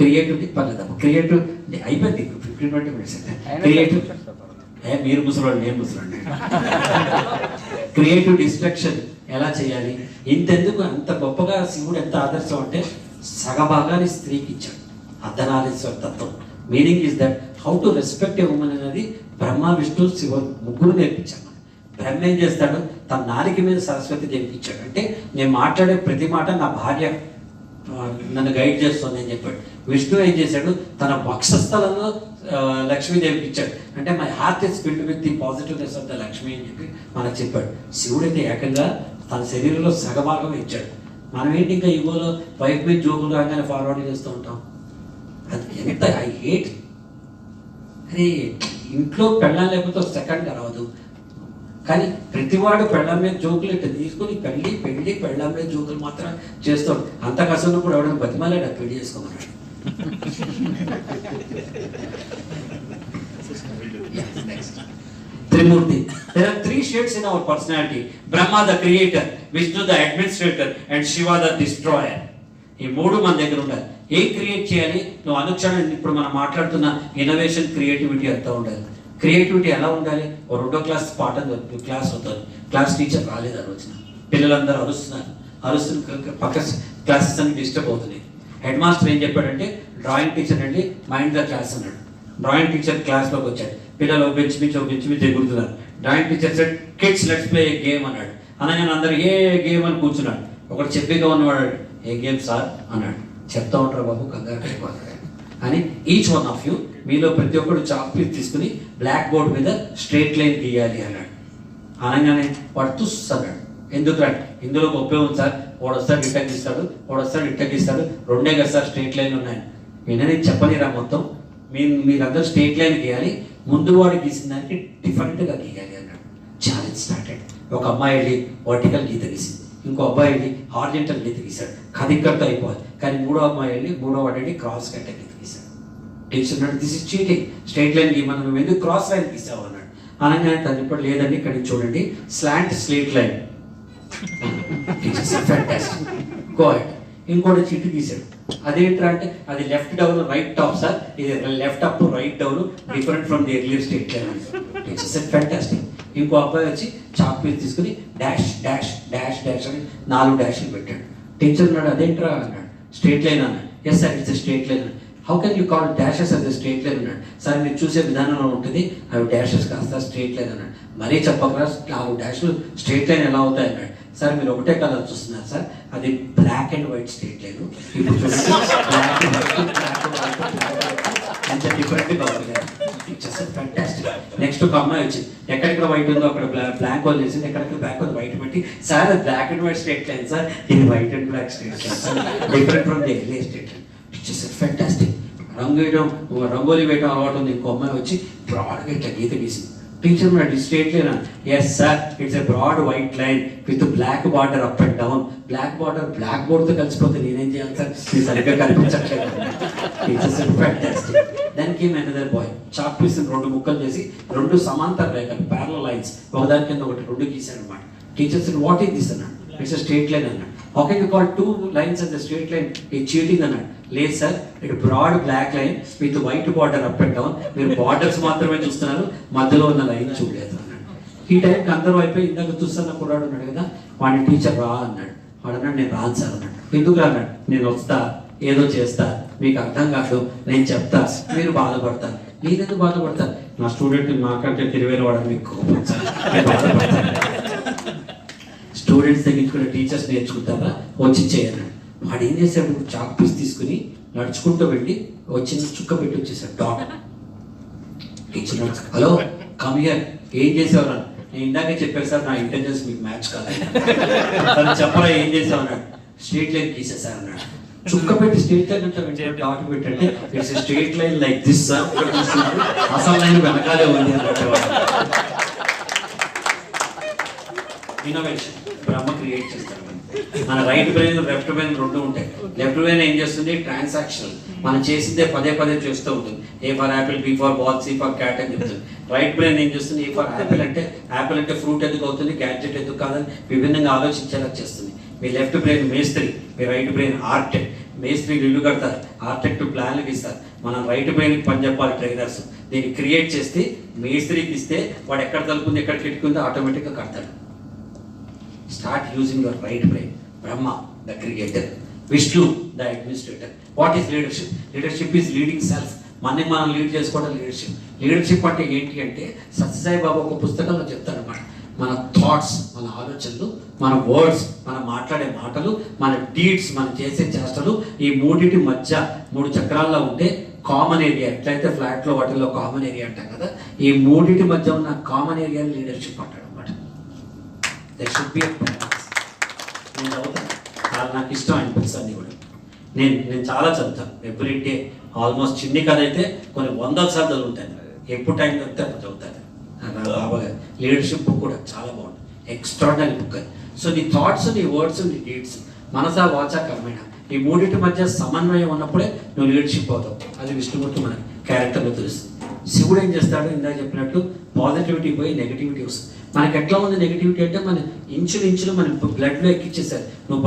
Creativity పర్లేదమ్మా, creative అయిపోయింది 15-20 minutes అయితే. Creative మీరు ముసలాడు, నేను ముసలాడు. క్రియేటివ్ డిస్ట్రక్షన్ ఎలా చేయాలి, ఇంతెందుకు అంత గొప్పగా శివుడు ఎంత ఆదర్శం అంటే సగభాగాన్ని స్త్రీకి ఇచ్చాడు. అర్ధనారీశ్వర తత్వం meaning is that how to respect A women అనేది బ్రహ్మ విష్ణు శివ ముగ్గురు నేర్పించాడు. బ్రహ్మ ఏం చేస్తాడు, తన నాలిక మీద సరస్వతి నేర్పించాడు. అంటే నేను మాట్లాడే ప్రతి మాట నా భార్య నన్ను గైడ్ చేస్తుంది అని చెప్పాడు. విష్ణు ఏం చేశాడు, తన వక్షస్థలంలో లక్ష్మీదేవికి ఇచ్చాడు. అంటే my heart is filled with the positiveness of the Lakshmi అని చెప్పి మనకు చెప్పాడు. శివుడైతే ఏకంగా తన శరీరంలో సగభాగం ఇచ్చాడు. మనం ఏంటి ఇంకా ఈగోలో వైఫ్ మీద జోకులు రాగానే ఫార్వర్డ్ చేస్తూ ఉంటాం. అది ఎంత ఐ హేట్. అరే ఇంట్లో పెళ్ళం లేకపోతే సెకండ్ రావద్దు, కానీ ప్రతివాడు పెళ్ళం మీద జోకులు ఇట్లా తీసుకుని పెళ్ళి పెళ్ళం మీద జోకులు మాత్రం చేస్తాడు. అంత కష్టం కూడా ఎవడైనా బతిమాలాడు పెళ్లి చేసుకోమన్నాడు. Trimurti. There are 3 shades in our personality. Brahma the creator, Vishnu the administrator, and Shiva the destroyer. ఈ 3 మన దగ్గర ఉండాలి. ఏం క్రియేట్ చేయాలి, నువ్వు అనుక్షణం ఇప్పుడు మనం మాట్లాడుతున్న ఇన్నోవేషన్ క్రియేటివిటీ అంతా ఉండాలి. క్రియేటివిటీ ఎలా ఉండాలి, ఓ 2వ క్లాస్ పాఠం క్లాస్ అవుతుంది, క్లాస్ టీచర్ రాలేదు ఆ రోజున, పిల్లలందరూ అరుస్తున్న పక్క క్లాసెస్ అన్ని డిస్టర్బ్ అవుతున్నాయి. హెడ్ మాస్టర్ ఏం చెప్పాడంటే డ్రాయింగ్ టీచర్ అండి మైండ్ ద క్లాస్ అన్నాడు. డ్రాయింగ్ టీచర్ క్లాస్లోకి వచ్చాడు, పిల్లలు బెంచ్ మీద ఎగురుతున్నారు. Drawing teacher said kids let's play a game అన్నాడు. అనగానే అందరూ ఏ గేమ్ అని కూర్చున్నాడు. ఒకటి చెప్పిగా ఉన్నవాడు ఏ గేమ్ సార్ అన్నాడు. చెప్తా ఉంటారు బాబు కంగారు అయిపోతాడు అని. ఈచ్ వన్ ఆఫ్ యూ మీలో ప్రతి ఒక్కరు చాక్ పీస్ తీసుకుని బ్లాక్ బోర్డ్ మీద స్ట్రైట్ లైన్ గీయాలి అన్నాడు. అనగానే వాడు తుస్ అన్నాడు. ఎందుకు రా, ఇందులో గొప్పే ఉంది సార్, వాడు వస్తాడు ఇట్ట గీస్తాడు, వాడు వస్తాడు ఇట్ట గీస్తాడు, 2 కదా సార్ స్ట్రైట్ లైన్ ఉన్నాయి. నేనే చెప్పనిరా మొత్తం మీరందరూ స్ట్రైట్ లైన్ గీయాలి, ముందు వాడు గీసిన దానికి డిఫరెంట్గా గీయాలి అన్నాడు. Challenge started. ఒక అమ్మాయి వెళ్ళి వర్టికల్ గీత గీసింది, ఇంకో అబ్బాయి వెళ్ళి హార్జెంటల్ గీత గీశాడు. కది ఇక్కడితో అయిపోవాలి. కానీ 3వ అమ్మాయి వెళ్ళి 3వ వాడు వెళ్ళి క్రాస్ కట్ట గీత గీశాడు. టీచర్ అన్నాడు this is cheating, straight line గీయమని నువ్వు ఎందుకు క్రాస్ లైన్ గీసావు అన్నాడు. అనగానే తను ఇప్పుడు లేదండి ఇక్కడ చూడండి స్లాంట్ స్ట్రైట్ లైన్. ఇంకోటి చిట్టు గీశాడు. అదేంట్రా అంటే అది left down right top sir, ఇది left up right down different from the earlier straight line. It's fantastic. ఇంకో అబ్బాయి వచ్చి చాక్ పీస్ తీసుకుని డాష్ డాష్ డాష్ డాష్ అని 4 డాష్లు పెట్టాడు. టీచర్ అన్నాడు అదేంట్రా అన్నాడు. స్ట్రైట్ లైన్ అన్నాడు. Yes sir it's straight line. How can you call dashes as straight line అన్నాడు. సార్ మీరు చూసే విధానంలో ఉంటుంది, అవి డాషెస్ కాస్త స్ట్రైట్ లైన్ అన్నాడు. మరీ చెప్పకరా 4 డాష్లు స్ట్రైట్ లైన్ ఎలా అవుతాయి అన్నాడు. సార్ మీరు ఒకటే కలర్ చూస్తున్నారు సార్, అది black and white straight line. ఇప్పుడు ఎంత డిఫరెంట్గా అవుతుంది. ఫ్యాంటాస్టిక్. నెక్స్ట్ ఒక అమ్మాయి వచ్చింది, ఎక్కడెక్కడ వైట్ ఉందో అక్కడ బ్లాక్ హోల్ చేసింది, ఎక్కడెక్కడ బ్లాక్ ఉంది వైట్ పెట్టి సార్ అది black and white straight line sir, ఇది white and black straight line sir, different from the earlier straight line. It's fantastic. Rangoli వేయడం అలవాటు ఉంది. ఇంకో అమ్మాయి వచ్చి బ్రాడ్గా ఇట్లా గీత గీసింది. టీచర్ ఉన్నాడు straight line. Yes sir it's a broad white line with black border up and down. Black border black బోర్డ్తో కలిసిపోతే నేనేం చేయాలి సార్, మీరు సరిగ్గా కనిపించట్లేదు. దానికి came another boy, chalk piece 2 ముక్కలు చేసి 2 సమాంతర రేఖలు ప్యారలల్ లైన్స్ ఒకదాని కింద ఒకటి 2 గీసాడు అనమాట. టీచర్స్ వాట్ ఈస్ దిస్ అన్నాడు. ఇట్స్ స్ట్రైట్ లైన్ అన్నాడు. How can you call 2 lines as a straight line? ఇది చీటింగ్ అన్నాడు. లేదు sir it broad black line with white border up and down, మీరు బార్డర్స్ మాత్రమే చూస్తున్నారు, మధ్యలో ఉన్న లైన్ చూడలేదు అన్నాడు. ఈ టైంకి అందరూ అయిపోయి ఇందాక చూస్తున్న కుర్రాడు ఉన్నాడు కదా, వాడిని టీచర్ రా అన్నాడు. వాడు అన్నాడు నేను రాను సార్ అన్నాడు. ఎందుకు రా అన్నాడు. నేను వస్తా ఏదో చేస్తా, మీకు అర్థం కాదు, నేను చెప్తా, మీరు బాధపడతారు. మీరెందుకు బాధపడతారు, నా స్టూడెంట్ నాకంటే తెలివైన వాడని మీకు కోపం సార్, స్టూడెంట్స్ దగ్గర కూడా టీచర్స్ నేర్చుకుంటారా, వచ్చి చేయన్నాడు. వాడు ఏం చేశాడు, చాక్ పీస్ తీసుకుని నడుచుకుంటూ వెళ్ళి చిన్న చుక్క పెట్టి వచ్చేసాడు. Dot. Teacher hello come here, ఏం చేసావు? నేను ఇందాకే చెప్పాను సార్ నా ఇంటెలిజెన్స్ మీకు మ్యాచ్ కాదు. చెప్పరా ఏం చేసావు అన్నాడు. స్ట్రైట్ లైన్ గీసేసారు అన్నాడు. చుక్క పెట్టి స్ట్రైట్ లైన్ అంటే డాట్ పెట్టంటే it's straight line like this sir, అసలు లైన్ వెనకాలే ఉంది అన్నట్టు. ఇన్నోవేషన్ బ్రహ్మ క్రియేట్ చేస్తారు. మన రైట్ బ్రెయిన్ లెఫ్ట్ బ్రెయిన్ 2 ఉంటాయి. లెఫ్ట్ బ్రెయిన్ ఏం చేస్తుంది, ట్రాన్సాక్షన్, మనం చేసిందే పదే చేస్తూ ఉంటుంది. A for apple, B for ball, C for cat అని చెప్తుంది. రైట్ బ్రెయిన్ ఏం చేస్తుంది, ఏ ఫర్ యాపిల్ అంటే ఫ్రూట్ ఎందుకు అవుతుంది, గ్యాడ్జెట్ ఎందుకు కాదని విభిన్నంగా ఆలోచించేలా చేస్తుంది. మీ లెఫ్ట్ బ్రెయిన్ మేస్త్రి, మీ రైట్ బ్రెయిన్ ఆర్ట్. మేస్త్రీలు ఇల్లు కడతారు, ఆర్కిటెక్ట్ ప్లాన్లు ఇస్తారు, మనం రైట్ బ్రెయిన్కి పని చెప్పాలి ట్రైనర్స్. దీన్ని క్రియేట్ చేస్తే మేస్త్రికి ఇస్తే వాడు ఎక్కడ తలుపుంది ఎక్కడ కిట్టుకుంది ఆటోమేటిక్గా కడతాడు. Start using your right brain. Brahma the creator, Vishnu the administrator. What is leadership? Leadership is leading self. మనని మనం లీడ్ చేసుకోవడం లీడర్షిప్. లీడర్షిప్ అంటే ఏంటి అంటే సత్యసాయి బాబా ఒక పుస్తకంలో చెప్తారన్నమాట. మన థాట్స్, మన ఆలోచనలు, మన వర్డ్స్, మనం మాట్లాడే మాటలు, మన డీడ్స్, మనం చేసే చేష్టలు, ఈ మూడింటి మధ్య 3 చక్రాల్లో ఉంటే కామన్ ఏరియా, ఎట్లయితే ఫ్లాట్లో వాటిల్లో కామన్ ఏరియా అంటాం కదా, ఈ మూడింటి మధ్య ఉన్న కామన్ ఏరియా లీడర్షిప్ అంటాడు అనమాట. That should be balance. నేను చదువుతాను, చాలా నాకు ఇష్టం అనిపిస్తుంది కూడా. నేను చాలా చదువుతాను ఎవ్రీ డే. ఆల్మోస్ట్ చిన్ని కథ అయితే కొన్ని 100 సార్లు చదువుతాను. ఎప్పుడు టైం దొరికితే అప్పుడు చదువుతాను. బాబా లీడర్షిప్ బుక్ కూడా చాలా బాగుంటుంది, ఎక్స్ట్రాడనరీ బుక్ అది. సో నీ థాట్స్, నీ వర్డ్స్, నీ డీడ్స్, మనసా వాచా కర్మేణ, ఈ మూడింటి మధ్య సమన్వయం ఉన్నప్పుడే నువ్వు లీడర్షిప్ అవుతావు. అది విష్ణుమూర్తి మన క్యారెక్టర్లో తెలుస్తుంది. శివుడు ఏం చేస్తాడు, ఇందాక చెప్పినట్టు పాజిటివిటీ పోయి నెగిటివిటీ వస్తుంది. మనకి ఎట్లా ఉంది నెగిటివిటీ అంటే మన ఇంచులు మన బ్లడ్లో ఎక్కిచ్చేసారు. నువ్వు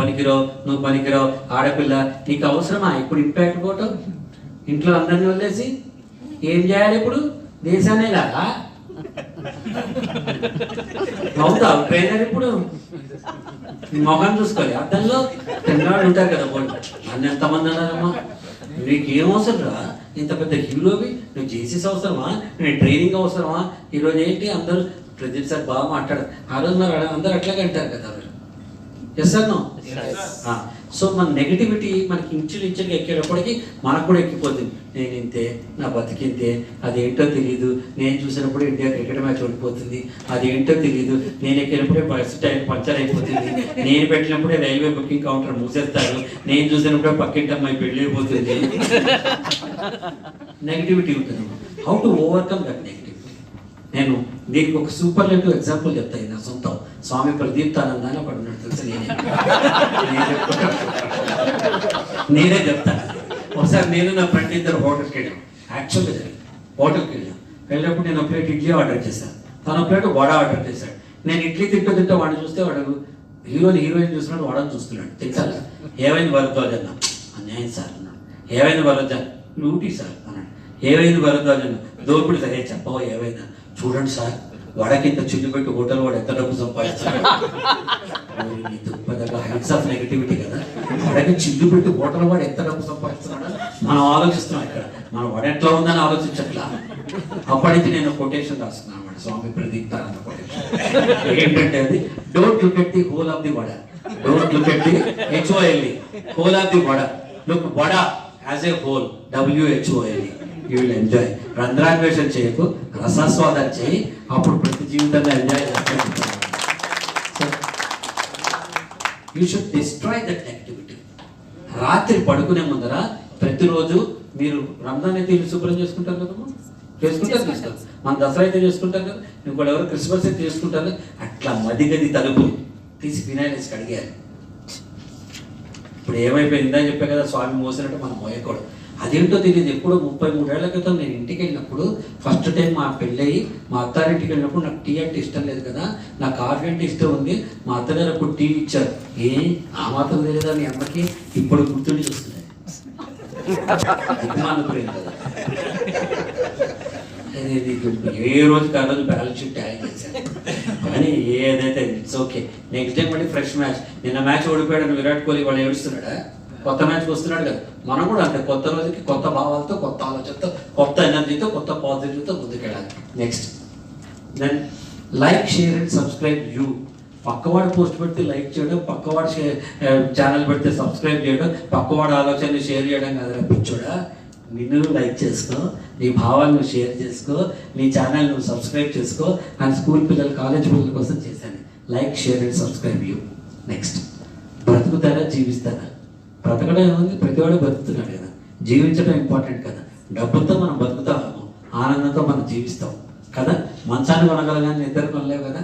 పనికిరావు, ఆడపిల్ల, నీకు అవసరమా ఇప్పుడు ఇంపాక్ట్ పోవటం? ఇంట్లో అందరినీ వదిలేసి ఏం చేయాలి ఇప్పుడు? దేశాన్ని లాగా అవుతావు ట్రైనర్. ఇప్పుడు మొఖం చూసుకోవాలి, అద్దంలో తిన్నాడు ఉంటారు కదా బోల్డ్, నన్ను ఎంతమంది అన్నారమ్మా, నీకు ఏం అవసరం రా, ఇంత పెద్ద హీరోవి, నువ్వు చేసేసి అవసరమా, నేను ట్రైనింగ్ అవసరమా? ఈరోజు ఏంటి అందరూ ప్రదీప్ సార్ బాగా మాట్లాడారు, ఆ రోజు మరి అందరూ అట్లాగే అంటారు కదా. Yes sir no? సో మన నెగిటివిటీ మనకి ఇంచుగా ఎక్కేటప్పటికి మనకు కూడా ఎక్కిపోతుంది. నేను ఇంతే, నా బతికింతే, అదేంటో తెలియదు, నేను చూసినప్పుడు ఇండియా క్రికెట్ మ్యాచ్ ఓడిపోతుంది, అదేంటో తెలియదు, నేను ఎక్కినప్పుడే బస్ టైం పంచర్ అయిపోతుంది, నేను పెట్టినప్పుడే రైల్వే బుకింగ్ కౌంటర్ మూసేస్తారు, నేను చూసినప్పుడే పక్కింటి అమ్మాయి పెళ్ళి అయిపోతుంది. నెగిటివిటీ ఉంటుంది. How to overcome that negativity? నేను దీనికి ఒక సూపర్లేటివ్ ఎగ్జాంపుల్ చెప్తాను. నా సొంతం స్వామి ప్రదీప్తానంద అని ఒకడు ఉన్నాడు, తెలుసు. నేనే చెప్తాను. ఒకసారి నేను నా ఫ్రెండ్ ఇద్దరు హోటల్కి వెళ్ళాం. యాక్చువల్గా జరిగింది. హోటల్కి వెళ్ళినప్పుడు నేను ఒక ప్లేట్ ఇడ్లీ ఆర్డర్ చేశాను, తన ప్లేట్ వడ ఆర్డర్ చేశాడు. నేను ఇడ్లీ తింటూ వాడిని చూస్తే వాడు హీరోయిన్ చూస్తున్నాడు, వాడని చూస్తున్నాడు. తెలుసా? ఏమైంది భరద్వాజ్ అన్నా? అన్యాయం సార్ అన్నాడు. ఏమైంది భరద్వాజ్? డ్యూటీ సార్ అన్నాడు. ఏమైంది భరద్వాజ్ అన్నా? దోపిడి సార్. చెప్పవా ఏమైందా? చూడండి సార్, వడకింత చిల్లు పెట్టి హోటల్ వాడు ఎంత డబ్బు సంపాదిస్తాడు. హైట్స్ ఆఫ్ నెగిటివిటీ కదా. వడకి చిల్లు పెట్టి హోటల్ వాడు ఎంత డబ్బు సంపాదిస్తున్నాడు మనం ఆలోచిస్తున్నాం. ఇక్కడ మన వడ ఎట్లా ఉందని ఆలోచించట్లా. అప్పటికి నేను కొటేషన్ రాస్తున్నాను అన్నమాట, స్వామి ప్రదీప్తానంద కొటేషన్. ఏంటంటే అది, don't look at the hole of the vada, don't look at the HOLE, hole of the vada, look vada as a whole, WHOLE. You will enjoy. రంధ్రాన్వేషణ చేయకు, రసాస్వాదం చేయి, అప్పుడు ప్రతి జీవితంలో ఎంజాయ్ చేస్తాను. You should destroy that negativity. రాత్రి పడుకునే ముందర ప్రతిరోజు మీరు రంజాన్ అయితే ఇల్లు శుభ్రం చేసుకుంటారు కదమ్మా, చేసుకుంటారు. మన దసరా అయితే చేసుకుంటారు కదా, ఇంకోటి ఎవరు క్రిస్మస్ అయితే చేసుకుంటారు. అట్లా మదిగది తలుపు తీసి ఫినాయిల్ వేసి కడిగారు. ఇప్పుడు ఏమైపోయిందా చెప్పే కదా, స్వామి మోసినట్టు మనం మోయకూడదు. అదేంటో తెలియదు. ఎప్పుడో 33 ఏళ్ల క్రితం నేను ఇంటికి వెళ్ళినప్పుడు, ఫస్ట్ టైం మా పెళ్ళయి మా అత్తారింటికి వెళ్ళినప్పుడు నాకు టీ అంటే ఇష్టం లేదు కదా, నాకు కాఫీ అంటే ఇష్టం ఉంది. మా అత్తగారు అప్పుడు టీ ఇచ్చారు. ఆ మాత్రం తెలియదా మీ అమ్మకి? ఇప్పుడు గుర్తుండి చూస్తుంది. ఏ రోజుకి ఆ రోజు బ్యాలెన్స్ షీట్ ట్యాలీ చేశాను. కానీ ఏదైతే ఇట్స్ ఓకే. నెక్స్ట్ డే మళ్ళీ ఫ్రెష్ మ్యాచ్. నిన్న మ్యాచ్ ఓడిపోయాడు విరాట్ కోహ్లీ, వాళ్ళు ఏడుస్తున్నాడా? కొత్త మ్యాచ్కి వస్తున్నాడు కదా. మనం కూడా అంతే, కొత్త రోజుకి కొత్త భావాలతో, కొత్త ఆలోచనతో, కొత్త ఎనర్జీతో, కొత్త పాజిటివ్తో ముందుకెళ్ళాలి. Next then like, share and subscribe you. పక్కవాడు పోస్ట్ పెడితే లైక్ చేయడం, పక్కవాడు ఛానల్ పెడితే సబ్స్క్రైబ్ చేయడం, పక్కవాడు ఆలోచనలు షేర్ చేయడం కదా పిచ్చోడా. నిన్ను లైక్ చేసుకో, నీ భావాలను షేర్ చేసుకో, నీ ఛానల్ నువ్వు సబ్స్క్రైబ్ చేసుకో అని స్కూల్ పిల్లలు, కాలేజ్ పిల్లల కోసం చేశాను. Like, share and subscribe you. Next, బ్రతుకుతారా జీవిస్తారా? బ్రతకడం ఏముంది, ప్రతివాడు బతుకుతున్నాడు కదా. జీవించడం ఇంపార్టెంట్ కదా. డబ్బులతో మనం బతుకుతాము, ఆనందంతో మనం జీవిస్తాం కదా. మంచాన్ని కొనగలగానే నిద్ర కొనలేవు కదా,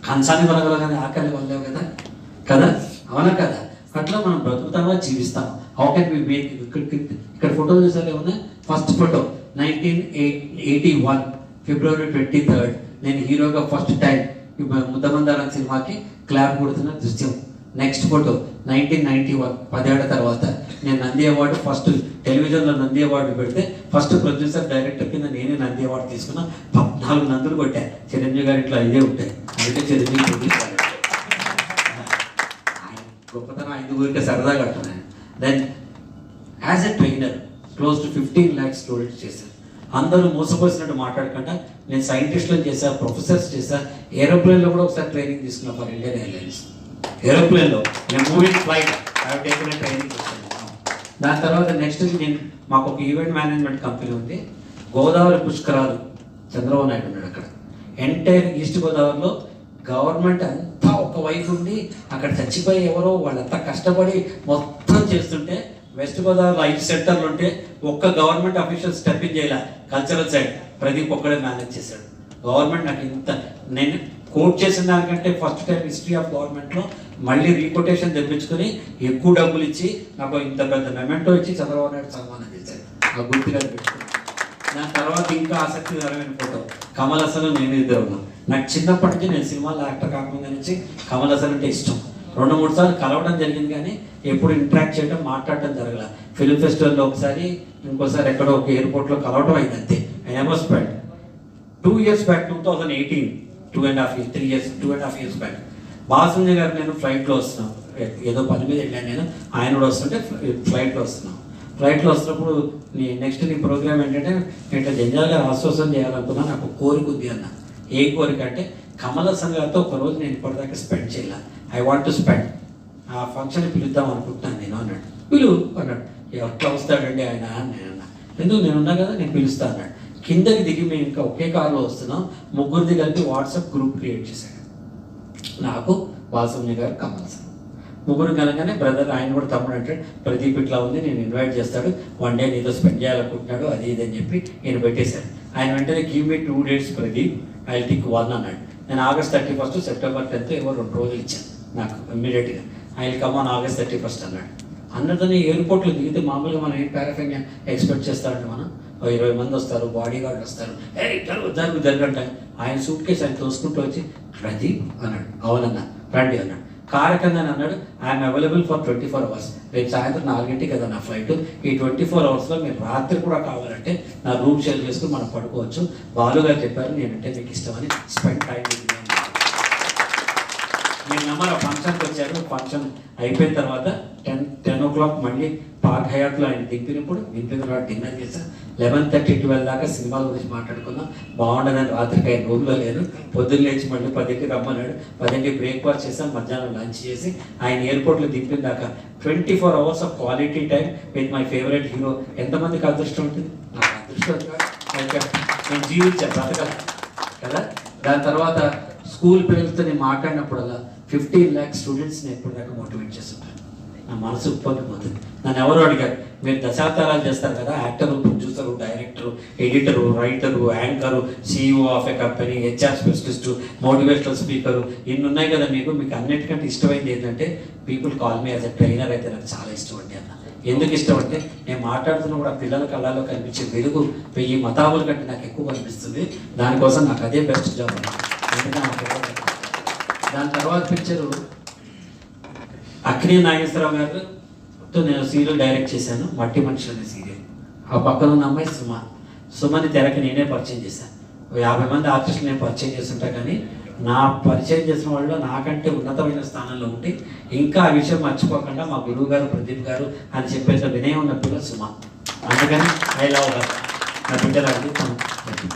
కంచాన్ని కొనగలగానే ఆకలి కొనలేవు కదా, కదా, అవునా కదా. అట్లా మనం బ్రతుకుతామా, జీవిస్తాము. How can we make? ఇక్కడ ఫోటోలు చూసారు ఏమన్నా? First photo 1981 February 23rd. నేను హీరోగా ఫస్ట్ టైం ముద్దమందారం సినిమాకి క్లాప్ కొడుతున్న దృశ్యం. నెక్స్ట్ ఫోటో 1991, 10 ఏళ్ల తర్వాత నేను నంది అవార్డు ఫస్ట్ టెలివిజన్లో నంది అవార్డు పెడితే ఫస్ట్ ప్రొడ్యూసర్ డైరెక్టర్ కింద నేనే నంది అవార్డు తీసుకున్నా. 14 నందులు కొట్టా. చిరంజీవి గారి ఇట్లా ఇదే ఉంటాయి. అందుకే చిరంజీవి ప్రొడ్యూసర్. గొప్పతనం 5 ఊరికే సరదాగా అంటున్నాను. Then as a trainer close to 15 lakhs students చేశాను. అందరూ మోసపోసినట్టు మాట్లాడకుండా నేను సైంటిస్టులను చేశా, ప్రొఫెసర్స్ చేశా. ఏరోప్లేన్లో కూడా ఒకసారి ట్రైనింగ్ తీసుకున్నా ఫర్ ఇండియన్ ఎయిర్లైన్స్. ఏరోప్లేన్లో నేను మూవింగ్ ఫ్లైట్ ట్రైనింగ్ చేశాను. దాని తర్వాత నెక్స్ట్ నేను మాకు ఒక ఈవెంట్ మేనేజ్మెంట్ కంపెనీ ఉంది. గోదావరి పుష్కరాలు, చంద్రబాబు నాయుడు ఉన్నాడు అక్కడ. ఎంటైర్ ఈస్ట్ గోదావరిలో గవర్నమెంట్ అంతా ఒకవైపు ఉండి అక్కడ చచ్చిపోయి ఎవరో వాళ్ళంతా కష్టపడి మొత్తం చేస్తుంటే వెస్ట్ గోదావరిలో 5 సెంటర్లు ఉంటే ఒక్క గవర్నమెంట్ అఫీషియల్ స్టెప్ ఇన్ చేయాల. కల్చరల్ సైడ్ ప్రదీప్ ఒక్కడే మేనేజ్ చేశాడు. గవర్నమెంట్ నాకు ఇంత నేను కోట్ చేసిన దానికంటే ఫస్ట్ టైం హిస్టరీ ఆఫ్ గవర్నమెంట్లో మళ్ళీ రీకొటేషన్ తెప్పించుకొని ఎక్కువ డబ్బులు ఇచ్చి నాకు ఇంత పెద్ద మెమెంటో ఇచ్చి చంద్రబాబు నాయుడు సన్మానం చేశాడు. ఆ గుర్తుగా పెట్టుకుని దాని తర్వాత ఇంకా ఆసక్తికరమైన ఫోటో కమల్ హాసన్ నేను ఇద్దరు ఉన్నాం. నాకు చిన్నప్పటి నుంచి నేను సినిమాలో యాక్టర్ కాకముందు నుంచి కమల్ హాసన్ అంటే ఇష్టం. 2-3 సార్లు కలవడం జరిగింది కానీ ఎప్పుడు ఇంటరాక్ట్ చేయడం, మాట్లాడటం జరగల. ఫిల్మ్ ఫెస్టివల్లో ఒకసారి, ఇంకోసారి ఎక్కడో ఒక ఎయిర్పోర్ట్లో కలవడం అయింది అంతే. I never spend 2 years back 2018, 2.5 years back Balasubrahmanyam గారు నేను ఫ్లైట్లో వస్తున్నాం. ఏదో పని మీద వెళ్ళాను నేను, ఆయన కూడా వస్తుంటే ఫ్లైట్లో వస్తున్నాం. ఫ్లైట్లో వస్తున్నప్పుడు నెక్స్ట్ నీ ప్రోగ్రామ్ ఏంటంటే నేను జంజాలుగా ఆశ్వాసం చేయాలనుకున్నా. నాకు కోరిక ఉంది అన్న. ఏ కోరిక అంటే కమల్ హాసన్ గారితో ఒకరోజు నేను ఇప్పటిదాకా స్పెండ్ చేయాల. I want to spend. ఆ ఫంక్షన్ పిలుద్దాం అనుకుంటున్నాను నేను అన్నాడు. పిలువు అన్నాడు. ఎట్లా వస్తాడండి ఆయన నేను అన్నా. ఎందుకు నేను ఉన్నా కదా, నేను పిలుస్తా అన్నాడు. కిందకి దిగి మేము ఇంకా ఒకే కారులో వస్తున్నాం. ముగ్గురిది కలిపి వాట్సాప్ గ్రూప్ క్రియేట్ చేశాడు. నాకు, బాలసుబ్రహ్మణ్యం గారు, కమల్ హాసన్ ముగ్గురు కలగానే బ్రదర్ ఆయన కూడా తమ్ముడు అంటాడు. ప్రదీప్ ఇట్లా ఉంది, నేను ఇన్వైట్ చేస్తాడు, 1 day నీతో స్పెండ్ చేయాలనుకుంటున్నాడు, అది ఇది అని చెప్పి నేను పెట్టేశాను. ఆయన వెంటనే give me 2 days Pradeep, I tick 1 అన్నాడు. నేను August 31, September 10 ఏవో 2 రోజులు ఇచ్చాను నాకు ఇమ్మీడియట్గా. I will come on August 31 అన్నాడు. అన్నదని ఎయిర్పోర్ట్లో దిగితే మామూలుగా మనం ఏం పారాఫిన్ ఎక్స్పెక్ట్ చేస్తామంటే మనం 20 మంది వస్తారు, బాడీ గార్డ్ వస్తారు, జరగంట. ఆయన సూట్ కేసు ఆయన తోసుకుంటూ వచ్చి ప్రదీప్ అన్నాడు. అవునన్నా రండి అన్నాడు. కారకందని అన్నాడు. I'm available for 24 hours. రేపు సాయంత్రం 4 గంటకి కదా నా ఫ్లైట్. ఈ 24 hours మీరు రాత్రి కూడా కావాలంటే నా రూమ్ షేర్ చేసుకుని మనం పడుకోవచ్చు. బాలు గారు చెప్పారు నేనంటే మీకు ఇష్టమని. స్పెండ్ టైం నేను నమ్మరు. ఫంక్షన్కి వచ్చారు. ఫంక్షన్ అయిపోయిన తర్వాత 10 o'clock మళ్ళీ పార్క్ హయాట్లో ఆయన దింపినప్పుడు తర్వాత డిన్నర్ చేశాను. 11:30, 12 దాకా సినిమాల గురించి మాట్లాడుకున్నాం. బాగుండదని రాత్రికి ఆయన రూమ్లో లేరు. పొద్దున్న లేచి మళ్ళీ 10కి రమ్మన్నాడు. 10కి బ్రేక్ఫాస్ట్ చేసాం, మధ్యాహ్నం లంచ్ చేసి ఆయన ఎయిర్పోర్ట్లో దింపిన దాకా 24 hours of quality time with my favourite hero. ఎంతమందికి అదృష్టం ఉంటుంది? నాకు అదృష్టం నేను జీవించాను, బ్రతకాలి కదా. దాని తర్వాత స్కూల్ పిల్లలతో నేను మాట్లాడినప్పుడల్లా 15 lakhs స్టూడెంట్స్ నేను ఎప్పటిదాకా మోటివేట్ చేస్తుంటాను. నా మనసు ఉప్పొంగిపోతుంది. నన్ను ఎవరు అడిగారు, మీరు దశాబ్దాలు చేస్తారు కదా, actor, producer, director, editor, writer, anchor, CEO of A company, HR specialist, motivational speaker, ఇన్ని ఉన్నాయి కదా మీకు అన్నిటికంటే ఇష్టమైంది ఏంటంటే people call me as a trainer. అయితే నాకు చాలా ఇష్టం అండి అన్న. ఎందుకు ఇష్టం అంటే నేను మాట్లాడుతున్న కూడా పిల్లల కళ్ళలో కనిపించే వెలుగు 1000 మతాబుల కంటే నాకు ఎక్కువ కనిపిస్తుంది. దానికోసం నాకు అదే బెస్ట్ జాబ్ అన్న. దాని తర్వాత పిక్చరు అక్కినేని నాగేశ్వరరావు గారితో నేను సీరియల్ డైరెక్ట్ చేశాను, మట్టి మనుషులు అనే సీరియల్. ఆ పక్కన ఉన్న అమ్మాయి సుమని తెరకి నేనే పరిచయం చేశాను. 50 మంది ఆర్టిస్టులు నేను పరిచయం చేస్తుంటా కానీ నా పరిచయం చేసిన వాళ్ళు నాకంటే ఉన్నతమైన స్థానంలో ఉండి ఇంకా ఆ విషయం మర్చిపోకుండా మా గురువు గారు ప్రదీప్ గారు అని చెప్పేసి వినయం ఉన్న పిల్ల సుమ. అందుకని ఐ లవ్ గారు నా బిడ్డలు అది.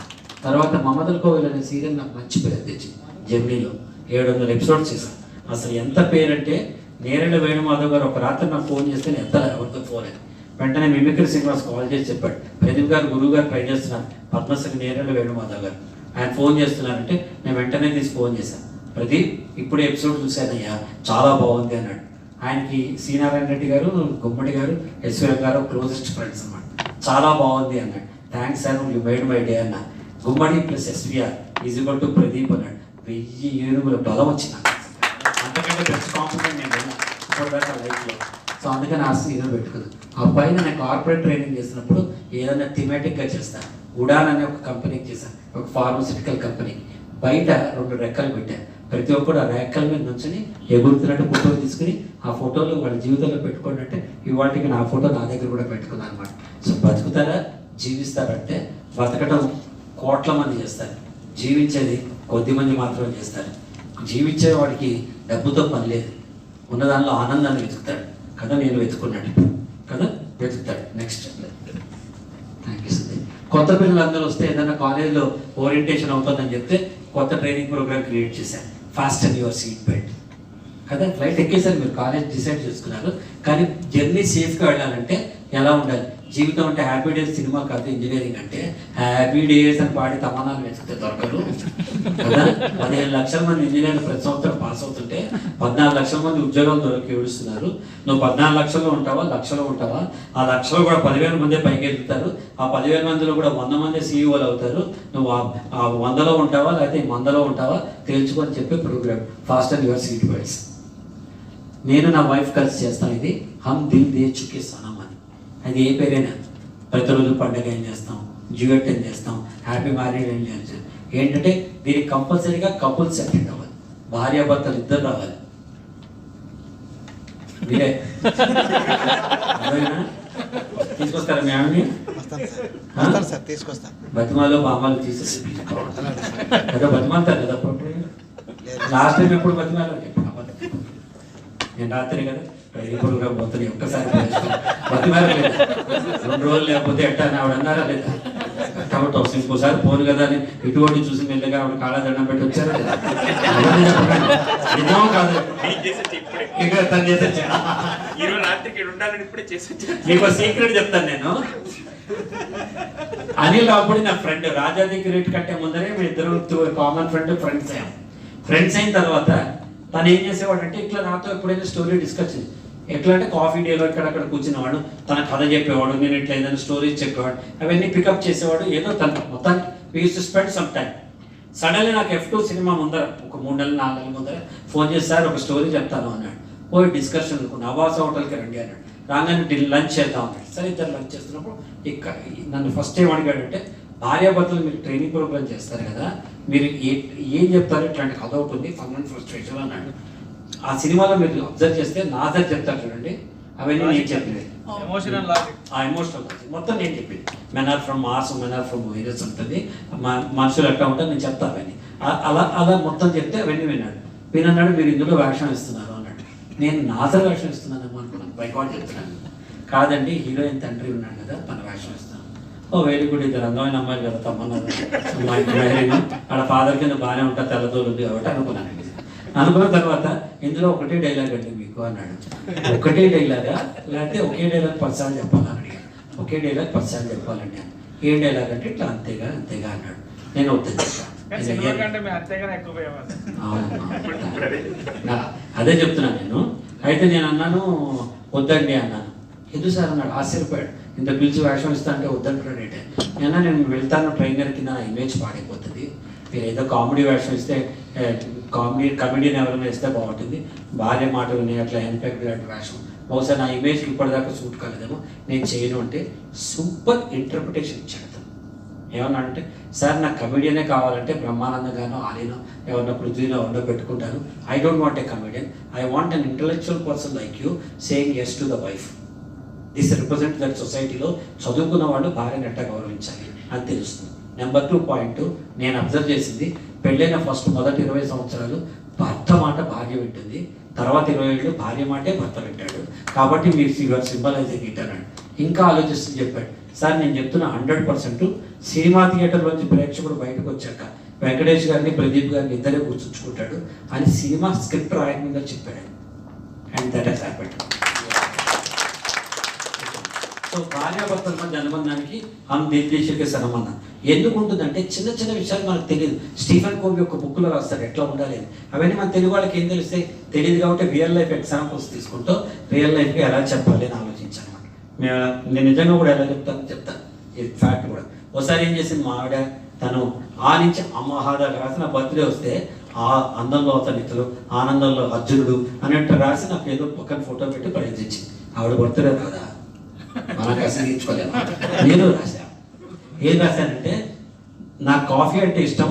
తర్వాత మమతల్ కోవిల్ అనే సీరియల్ నాకు మంచి పేరు తెచ్చింది. జెమినీలో 700 episodes చేశాను. అసలు ఎంత పేరంటే నేరేళ్ళ వేణుమాధవ్ గారు ఒక రాత్రి నాకు ఫోన్ చేస్తే నేను ఎత్తాలి, ఎవరితో ఫోన్ అని. వెంటనే మిమిక్రీ శ్రీనివాస్ కాల్ చేసి చెప్పాడు, ప్రదీప్ గారు గురువు గారు ట్రై చేస్తున్నారు, పద్మశ్రీ నేరేళ్ళ వేణుమాధవ్ గారు ఆయన ఫోన్ చేస్తున్నారంటే నేను వెంటనే తీసి ఫోన్ చేశాను. ప్రదీప్ ఇప్పుడే ఎపిసోడ్ చూశానయ్యా, చాలా బాగుంది అన్నాడు. ఆయనకి సి నారాయణ రెడ్డి గారు, గుమ్మడి గారు, ఎస్వీఎం గారు క్లోజెస్ట్ ఫ్రెండ్స్ అన్నమాట. చాలా బాగుంది అన్నాడు. Thanks sir, you made my day అన్న. Gummadi plus SVR equal to Pradeep అన్నాడు. 1000 ఏనుగుల బలం వచ్చింది. అంతకంటే బెస్ట్ కాంపిటెంట్ నేను ఇప్పటిదాకా లైఫ్లో. సో అందుకని ఆ సీరియల్ పెట్టుకున్నాను. ఆ పైన నేను కార్పొరేట్ ట్రైనింగ్ చేసినప్పుడు ఏదైనా థీమాటిక్గా చేస్తాను. ఉడాన్ అనే ఒక కంపెనీకి చేశాను, ఒక ఫార్మస్యూటికల్ కంపెనీ. బయట 2 రెక్కలు పెట్టాను. ప్రతి ఒక్కరు ఆ రెక్కల మీద నుంచుని ఎగురుతున్నట్టు ఫోటో తీసుకుని ఆ ఫోటోలు వాళ్ళ జీవితంలో పెట్టుకోండి అంటే ఇవాటికి నా ఫోటో నా దగ్గర కూడా పెట్టుకున్నాను అనమాట. సో బతుకుతారా, జీవిస్తారంటే బతకడం కోట్ల మంది చేస్తారు, జీవించేది కొద్ది మంది మాత్రమే చేస్తారు. జీవించే వాడికి డబ్బుతో పని లేదు, ఉన్న దానిలో ఆనందాన్ని వెతుకుతాడు కదా. నేను వెతుకున్నాడు కదా, వెతుకుతాడు. Next thank you Sandeep. కొత్త పిల్లలందరూ వస్తే ఏదైనా కాలేజ్లో ఓరియంటేషన్ అవుతుందని చెప్తే కొత్త ట్రైనింగ్ ప్రోగ్రామ్ క్రియేట్ చేశాను, ఫాస్టన్ యువర్ సీట్ బెల్ట్ కదా. ఫ్లైట్ ఎక్కేసారు, మీరు కాలేజ్ డిసైడ్ చేసుకున్నారు, కానీ జర్నీ సేఫ్గా వెళ్ళాలంటే ఎలా ఉండాలి? జీవితం అంటే హ్యాపీ డేస్ సినిమా కాదు, ఇంజనీరింగ్ అంటే హ్యాపీ డేస్ అని పాడి తమానాలు వెతికితే దొరకరు కదా. 15 లక్షల మంది ఇంజనీర్లు ప్రతి సంవత్సరం పాస్ అవుతుంటే 14 లక్షల మంది ఉద్యోగాలు దొరికి ఏడుస్తున్నారు. నువ్వు 14 లక్షల్లో ఉంటావా, లక్షలో ఉంటావా? ఆ లక్షలో కూడా 10,000 మంది పైకి ఎదుగుతారు, ఆ 10,000 మందిలో కూడా 100 మంది సీఈఓలు అవుతారు. నువ్వు ఆ 100లో ఉంటావా లేకపోతే 100లో ఉంటావా తేల్చుకొని చెప్పే programme fasten your seat belts. నేను నా వైఫ్ కలిసి చేస్తాను ఇది, హమ్ దిల్ దే చుకే సనమ్ అని. అది ఏ పేరైనా ప్రతిరోజు పండుగ ఏం చేస్తాం, జ్యూయట్ ఏం చేస్తాం, హ్యాపీ మ్యారీడ్ ఏం చేస్తాం. ఏంటంటే దీనికి కంపల్సరీగా కపుల్స్ అటెండ్ అవ్వాలి, భార్యాభర్తలు ఇద్దరు రావాలి. మీరే తీసుకొస్తారా మీ ఆవిడని? బతిమాలో బామాలు తీసేసి కదా, బతిమాలుతారు కదా. లాస్ట్ టైం ఎప్పుడు బతిమాలో? నేను రాత్రి కదా ఇప్పుడు పోతుంది, ఒక్కసారి బతిమాల లేదా 2 రోజులు లేకపోతే ఎట్టా ఆవిడ అన్నారా లేదా? కాబట్టి వస్తుంది ఇంకోసారి ఫోన్ కదా అని ఇటువంటి చూసి మెల్లగా ఆవిడ కాళ్ళ దండం పెట్టి వచ్చారా లేదా? నిజం కాదు, ఇక్కడ తను చేసొచ్చా. మీకు సీక్రెట్ చెప్తాను నేను. అనిల్ రావుపూడి నా ఫ్రెండ్, రాజాది రేట్ కట్టే ముందరే మీ ఇద్దరు కామన్ ఫ్రెండ్స్ అయిన తర్వాత తను ఏం చేసేవాడు అంటే ఇట్లా నాతో ఎప్పుడైనా స్టోరీ డిస్కస్ చేసి ఎట్లా అంటే కాఫీ డేలో ఇక్కడక్కడ కూర్చునేవాడు, తన కథ చెప్పేవాడు, నేను ఇట్లా ఏదైనా స్టోరీస్ చెప్పేవాడు, అవన్నీ పికప్ చేసేవాడు. ఏదో తన మొత్తానికి we use to spend some time. Suddenly నాకు F2 సినిమా ముందర ఒక 3 నెలలు 4 నెలల ముందర ఫోన్ చేస్తారు, ఒక స్టోరీ చెప్తాను అన్నాడు. పోయి డిస్కషన్ అనుకున్నా, అవాస హోటల్కి రండి అన్నాడు. రాగానే లంచ్ చేద్దాం అన్నాడు. సరే ఇద్దరు లంచ్ చేస్తున్నప్పుడు నన్ను ఫస్ట్ ఏం అడిగాడంటే, భార్యాభర్తలు మీరు ట్రైనింగ్ ప్రోగ్రామ్ చేస్తారు కదా, మీరు ఏం చెప్తారు ఇట్లాంటి కథ ఉంటుంది ఫన్ అండ్ ఫ్రస్ట్రేషన్ అన్నాడు. ఆ సినిమాలో మీరు అబ్జర్వ్ చేస్తే నాజర్ చెప్తారు చూడండి, అవన్నీ నేను చెప్పింది ఎమోషనల్ మొత్తం నేను చెప్పింది. Men are from Mars, men are from virus ఉంటుంది, మనుషులు ఎట్లా ఉంటారు నేను చెప్తా అవన్నీ. అలా మొత్తం చెప్తే అవన్నీ విన్నాడు. మీరు ఇందులో వేషం ఇస్తున్నారు అన్నాడు. నేను నాజర్ వేషం ఇస్తున్నానేమో అనుకున్నాను, బైకాట్ చెప్తున్నాను. కాదండి, హీరోయిన్ తండ్రి ఉన్నాడు కదా, తన వేషం ఇస్తాను. ఓ వెరీ గుడ్, ఇద్దరు అందమైన అమ్మాయిలు కదా, తమ్మన్నారు ఆడ ఫాదర్ కింద బాగానే ఉంటా, తెల్లదోలుంది కాబట్టి అనుకున్నాను. అనుకున్న తర్వాత ఇందులో ఒకటే డైలాగ్ అండి మీకు అన్నాడు. ఒకటే డైలాగా లేకపోతే ఒకే డైలాగ్ 10 సార్లు చెప్పాలని అడిగాను. ఒకే డైలాగ్ 10 సార్లు చెప్పాలండి. ఏం డైలాగ్ అంటే ఇట్లా అంతేగా అన్నాడు. నేను వద్దని చెప్పాను. అదే చెప్తున్నాను నేను. అయితే నేను అన్నాను వద్దండి అన్నాను. ఎందుకు సార్ అన్నాడు, ఆశ్చర్యపోయాడు. ఇంత పిలిచి వేషం ఇస్తా అంటే వద్దంటున్నాడు ఏంటే. నేను వెళ్తాను ట్రైనర్ కింద, నా ఇమేజ్ పాడైపోతుంది. మీరు ఏదో కామెడీ వేషం ఇస్తే, కమెడీని ఎవరైనా ఇస్తే బాగుంటుంది, భార్య మాట విని అట్లా ఎన్ఫెక్ట్ లాంటి వేషం బహుశా నా ఇమేజ్కి ఇప్పటిదాకా సూట్ కాలేదేమో, నేను చేయను అంటే సూపర్ ఇంటర్ప్రిటేషన్ ఇచ్చాడు. ఏమన్నా అంటే, సార్ నాకు కమెడియనే కావాలంటే బ్రహ్మానందగానో ఆలీనో ఎవరినో పృథ్వీలో ఎవరినో పెట్టుకుంటాను. I don't want a comedian, I want an intellectual person like you saying yes to the wife. This represent that సొసైటీలో చదువుకున్న వాళ్ళు భార్యను ఎట్లా గౌరవించాలి అని తెలుస్తుంది. నెంబర్ 2 పాయింట్ నేను అబ్జర్వ్ చేసింది, పెళ్ళైన మొదటి 20 సంవత్సరాలు భర్త మాట భార్య వింటుంది, తర్వాత 20 ఏళ్ళు భార్య మాటే భర్త వింటాడు. కాబట్టి మీరు యువర్ సింబలైజింగ్ ఇట్ అన్నాడు. ఇంకా ఆలోచిస్తూ చెప్పాడు, సార్ నేను చెప్తున్నా 100% సినిమా థియేటర్లోంచి ప్రేక్షకుడు బయటకు వచ్చాక వెంకటేష్ గారిని ప్రదీప్ గారిని ఇద్దరే గుర్తుంచుకుంటాడు అని సినిమా స్క్రిప్ట్ రాయకుండా చెప్పాడు. And that has happened. So భార్యాభర్తల మధ్య అనుబంధానికి హమ్ దిల్ దే చుకే సనమ్ అన్న ఎందుకు ఉంటుందంటే, చిన్న చిన్న విషయాలు మనకు తెలియదు. స్టీఫెన్ కోవీ ఒక బుక్లో రాస్తాడు ఎట్లా ఉండాలి అని. అవన్నీ మన తెలుగు వాళ్ళకి ఏం తెలిస్తాయి, తెలియదు. కాబట్టి రియల్ లైఫ్ ఎగ్జాంపుల్స్ తీసుకుంటూ రియల్ లైఫ్గా ఎలా చెప్పాలి అని ఆలోచించాను. నేను నిజంగా కూడా ఎలా చెప్తాను ఇది ఫ్యాక్ట్ కూడా. ఒకసారి ఏం చేసింది మా ఆవిడ, తను ఆ నుంచి అమ్మహాదాగా రాసి నా బర్త్డే వస్తే ఆ అందంలో అతను ఇతడు, ఆనందంలో అర్జునుడు అన్నట్టు రాసి నాకు ఏదో పక్కన ఫోటో పెట్టి ప్రయత్నించింది. ఆవిడ బర్త్డే రాదా, మనకు అసలు తీర్చుకోలేము. నేను రాశా. ఏం రాశానంటే, నాకు కాఫీ అంటే ఇష్టం,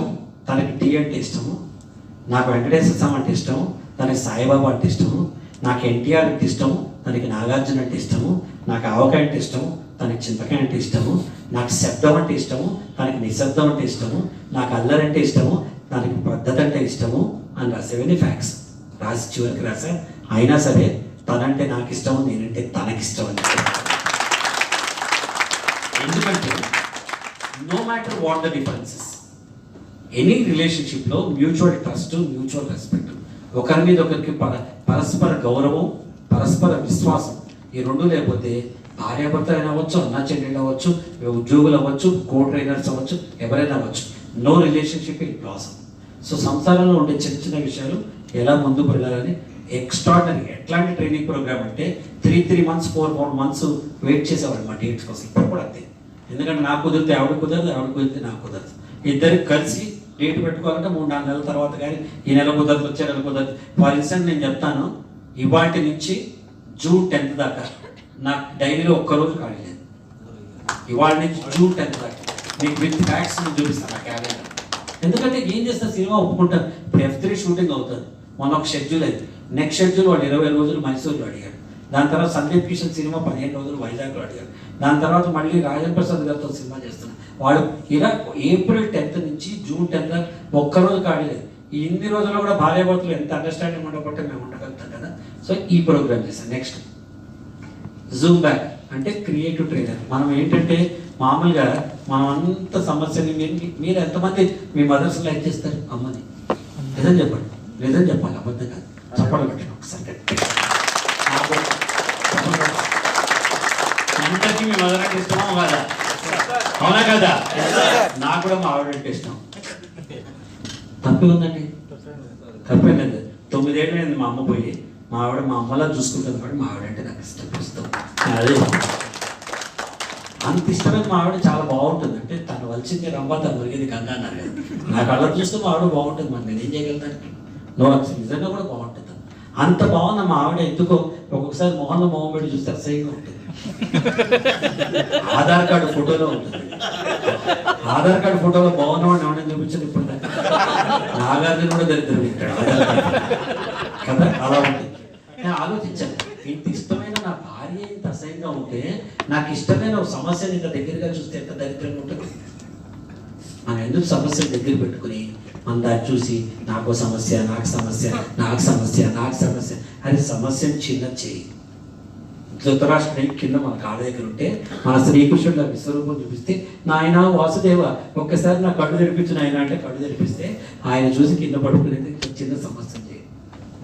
తనకి టీ అంటే ఇష్టము, నాకు వెంకటేశ్వర స్వామి అంటే ఇష్టము, తనకి సాయిబాబా అంటే ఇష్టము, నాకు ఎన్టీఆర్ అంటే ఇష్టము, తనకి నాగార్జున అంటే ఇష్టము, నాకు ఆవకాయ అంటే ఇష్టము, తనకి చింతకాయ అంటే ఇష్టము, నాకు శబ్దం అంటే ఇష్టము, తనకి నిశ్శబ్దం అంటే ఇష్టము, నాకు అల్లరి అంటే ఇష్టము, తనకి పద్ధతి అంటే ఇష్టము అని రాసేవన్నీ ఫ్యాక్ట్స్ రాసి చివరికి రాసా. అయినా సరే తనంటే నాకు ఇష్టము, నేనంటే తనకిష్టం అని. ఎందుకంటే no matter what the differences, any రిలేషన్షిప్లో మ్యూచువల్ ట్రస్ట్, మ్యూచువల్ రెస్పెక్ట్, ఒకరి మీద ఒకరికి పరస్పర గౌరవం, పరస్పర విశ్వాసం, ఈ రెండు లేకపోతే భార్యాభర్తలు అయినా అవ్వచ్చు, అన్నా చెల్లెళ్ళు అవ్వచ్చు, ఉద్యోగులు అవ్వచ్చు, కో ట్రైనర్స్ అవ్వచ్చు, ఎవరైనా అవ్వచ్చు, no relationship in blossom. So సంసారంలో ఉండే చిన్న చిన్న విషయాలు ఎలా ముందుకు వెళ్ళాలని ఎక్స్ట్రాడనరీ. ఎట్లాంటి ట్రైనింగ్ ప్రోగ్రామ్ అంటే 3 months 4 months వెయిట్ చేసేవాళ్ళు మా డేట్స్ కోసం. ఇప్పుడు కూడా అంతే. ఎందుకంటే నాకు కుదిరితే ఆవిడ కుదరదు, ఆవిడ కుదిరితే నాకు కుదరదు. ఇద్దరికి కలిసి డేట్ పెట్టుకోవాలంటే 3-4 నెలల తర్వాత కానీ ఈ నెల కుదరదు, వచ్చే నెల కుదరదు. ఫర్ ఇన్స్టెంట్ నేను చెప్తాను, ఇవాటి నుంచి June 10th దాకా నాకు డైరీలో ఒక్కరోజు ఖాళీ లేదు. ఇవాళ నుంచి June 10th దాకా మీకు విత్ ఫ్యాక్ట్స్ చూపిస్తాను నా క్యాలెండర్. ఎందుకంటే ఏం చేస్తా, సినిమా ఒప్పుకుంటాను. ఇప్పుడు F3 షూటింగ్ అవుతుంది, మొన్న ఒక షెడ్యూల్ అయింది. నెక్స్ట్ షెడ్యూల్ వాళ్ళు 20 రోజులు మైసూరులో అడిగారు. దాని తర్వాత సందీప్ కిషన్ సినిమా 15 రోజులు వైజాగ్లో అడిగారు. దాని తర్వాత మళ్ళీ రాజేంద్ర ప్రసాద్ గారితో సినిమా చేస్తున్నాం. వాడు ఇలా April 10th నుంచి June 10th దాకా ఒక్కరోజు ఖాళీ లేదు. ఇన్ని రోజుల్లో కూడా భార్యాభర్తలు ఎంత అండర్స్టాండింగ్ ఉండకపోతే మేము ఉండగలుగుతాం కదా. సో ఈ ప్రోగ్రామ్ చేస్తాం. నెక్స్ట్ జూమ్ బ్యాక్ అంటే క్రియేటివ్ ట్రైనర్. మనం ఏంటంటే మామూలుగా మనం అంత సమస్యని మీరు ఎంతమంది మీ మదర్స్ లైక్ చేస్తారు అమ్మని? లేదని చెప్పండి, లేదని చెప్పాలి, అబద్ధం కాదు. చెప్పడం పెట్టండి ఒకసారి. అందరికీ మీ మదర్ అంటే ఇష్టమా కాదా? అవునా కదా? నాకు కూడా మా ఆవిడ అంటే ఇష్టం. తప్పే ఉందండి? తప్పేం లేదు. 9 ఏళ్ళు అయింది మా అమ్మ పోయి. మా ఆవిడ మా అమ్మలా చూసుకుంటుంది కాబట్టి మా ఆవిడ అంటే నాకు ఇష్టం. అదే అంత ఇష్టమైన మా ఆవిడ చాలా బాగుంటుంది. అంటే తను వలిసింది రంభ, తను మురిగేది గంగా అన్నారు కదా. నాకు అలా చూస్తే మా ఆవిడ బాగుంటుంది. మరి నేను ఏం చేయగలుగుతాను? నిజంగా కూడా బాగుంటుంది. అంత బాగుంది మా ఆవిడ. ఎందుకో ఒక్కొక్కసారి మొహంలో మొహం పెట్టి చూస్తే అసహ్యంగా ఉంటుంది. ఆధార్ కార్డు ఫోటోలో ఉంటుంది. ఆధార్ కార్డు ఫోటోలో బాగున్నామని ఎవరైనా చూపించండి ఇప్పుడు. నాగార్జున కూడా దరిద్రం ఇక్కడ కదా, అలా ఉంటుంది. నేను ఆలోచించాను, ఇంత ఇష్టమైన నా భార్య ఇంత అసహ్యంగా ఉంటే నాకు ఇష్టమైన ఒక సమస్యని ఇంత దగ్గరగా చూస్తే ఎంత దరిద్రంగా ఉంటుంది. మనం ఎందుకు సమస్యను దగ్గర పెట్టుకుని మన దాన్ని చూసి నాకు సమస్య, నాకు సమస్య, నాకు సమస్య, నాకు సమస్య అని సమస్యను చిన్న చేయి. ధృతరాష్ట్రుడి కింద మన కాళ్ళ దగ్గర ఉంటే మన శ్రీకృష్ణుడు విశ్వరూపం చూపిస్తే, నాయన వాసుదేవ ఒక్కసారి నా కళ్ళు తెరిపించు నాయన అంటే కళ్ళు తెరిపిస్తే ఆయన చూసి కింద పడుకునేది చిన్న సమస్య చేయి.